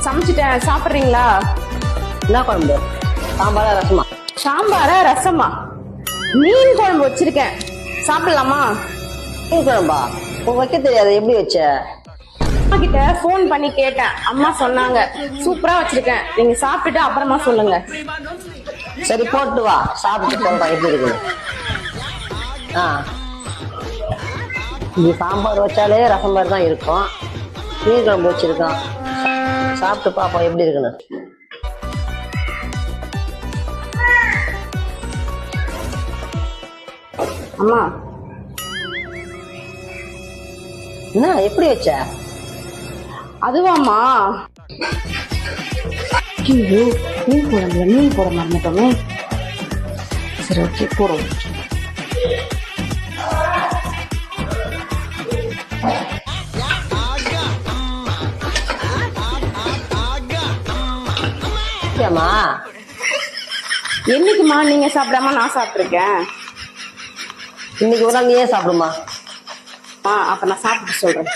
சமைச்சிட்டேன், சாப்பிடுறீங்களா? என்ன குழம்பு? சாம்பாரா ரசமா? சாம்பாரா ரசமா? மீன் குழம்பு வச்சிருக்கேன், சாப்பிடலாமா? மீன் குழம்பா? உங்க வைக்க தெரியாது, எப்படி வச்ச? அம்மா கிட்ட போன் பண்ணி கேட்டேன், அம்மா சொன்னாங்க சூப்பரா வச்சிருக்கேன், நீங்க சாப்பிட்டுட்டு அப்புறமா சொல்லுங்க. சரி போட்டு வா, சாப்பிட்டு சொல்றேன் எப்படி இருக்கு. இது சாம்பார் வச்சாலே ரசம் மாதிரி தான் இருக்கும். மீன் குழம்பு வச்சிருக்கோம், சாப்பிட்டு பாப்போம் எப்படி இருக்குன்னு. அம்மா என்ன எப்படி வச்ச? அதுவாம்மா, மீன் குழம்புல மீன் போட மறந்துட்டோமே. சரி ஓகே போடுவோம். என்னைக்குமா நீங்க சாப்பிடாம நான் சாப்பிட்டுருக்கேன்? இன்னைக்கு ஒரு நாள் நீயே சாப்பிடுமா? அப்ப நான் சாப்பிட்டு சொல்றேன்.